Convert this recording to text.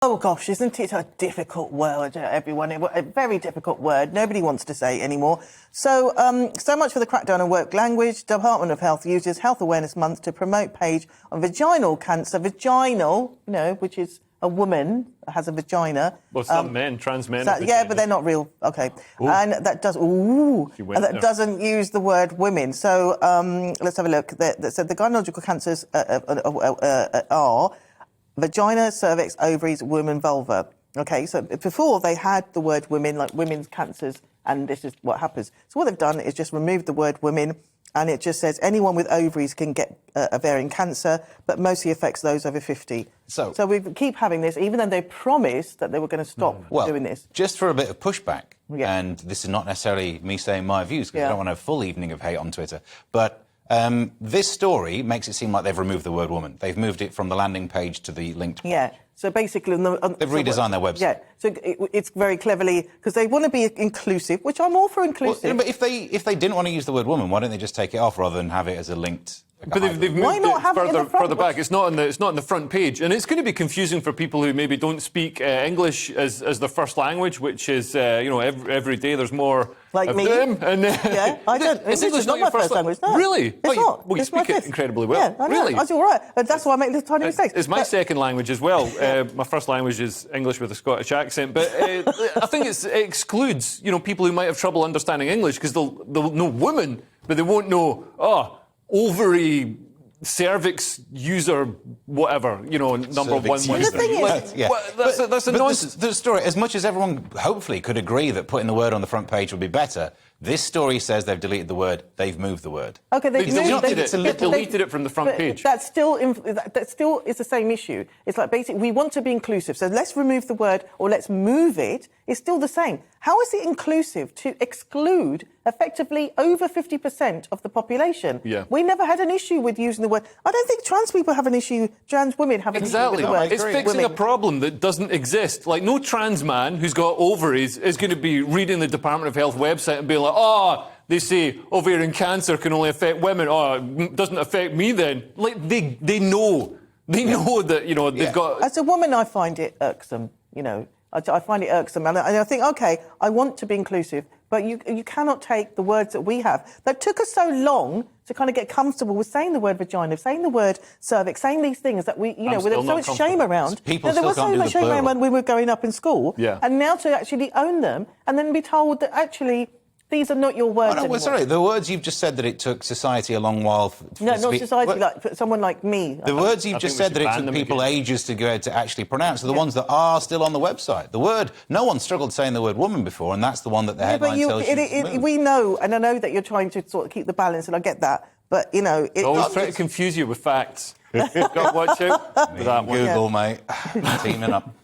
Oh, gosh, isn't it a difficult word, everyone? A very difficult word. Nobody wants to say it anymore. So much for the crackdown on work language. Department of Health uses Health Awareness Month to promote page on vaginal cancer. Vaginal, you know, which is a woman that has a vagina. Well, some men, trans men. Yeah, but they're not real. OK. Ooh. And that does... Ooh. And that doesn't use the word women. So let's have a look. So the gynecological cancers are... vagina, cervix, ovaries, womb, vulva. OK, so before they had the word women, like women's cancers, and this is what happens. So what they've done is just removed the word women, and it just says anyone with ovaries can get ovarian cancer, but mostly affects those over 50. So we keep having this, even though they promised that they were going to stop doing this. Just for a bit of pushback, and this is not necessarily me saying my views, because I don't want a full evening of hate on Twitter, but... this story makes it seem like they've removed the word woman. They've moved it from the landing page to the linked page. Yeah, so basically... they've redesigned their website. Yeah, so it's very cleverly... Because they want to be inclusive, which I'm all for inclusive. Well, but if they didn't want to use the word woman, why don't they just take it off rather than have it as a linked... But they've moved it further back. It's not on the front page, and it's going to be confusing for people who maybe don't speak English as their first language, which is you know, every day there's more like of me. them. And yeah, I don't. English is not my first language. No. Really? It's not. Well, you speak it incredibly well. Yeah, I know. Really? That's all right. That's why I make little tiny mistakes. It's my second language as well. My first language is English with a Scottish accent, but I think it excludes people who might have trouble understanding English because they'll know woman, but they won't know ovary. Cervix user, whatever, number one. The thing is, that's a nonsense. The story, as much as everyone hopefully could agree that putting the word on the front page would be better, this story says they've deleted the word. They've moved the word. OK, they've deleted it from the front page. That still is the same issue. It's like basically we want to be inclusive, so let's remove the word or let's move it. It's still the same. How is it inclusive to exclude effectively over 50% of the population? Yeah. We never had an issue with using the word. I don't think trans people have an issue. Trans women have an issue with the word. It's fixing a problem that doesn't exist. Like, no trans man who's got ovaries is going to be reading the Department of Health website and being like, they say ovarian cancer can only affect women. It doesn't affect me then. Like, they know. They know that, they've got... As a woman, I find it irksome, I find it irksome, and I think, OK, I want to be inclusive, but you cannot take the words that we have that took us so long to kind of get comfortable with saying the word vagina, saying the word cervix, saying these things that we, there was so much shame around. There was so much shame around when we were growing up in school, and now to actually own them and then be told that actually these are not your words anymore. Sorry, the words you've just said that it took society a long while... No, not society, like someone like me. The words you've just said that it took people ages to go able to actually pronounce are the ones that are still on the website. The word... No one struggled saying the word woman before, and that's the one that the headline tells you. We know, and I know that you're trying to sort of keep the balance, and I get that, but, always try to confuse you with facts. Got to watch out for that one. Google, mate. Teaming up.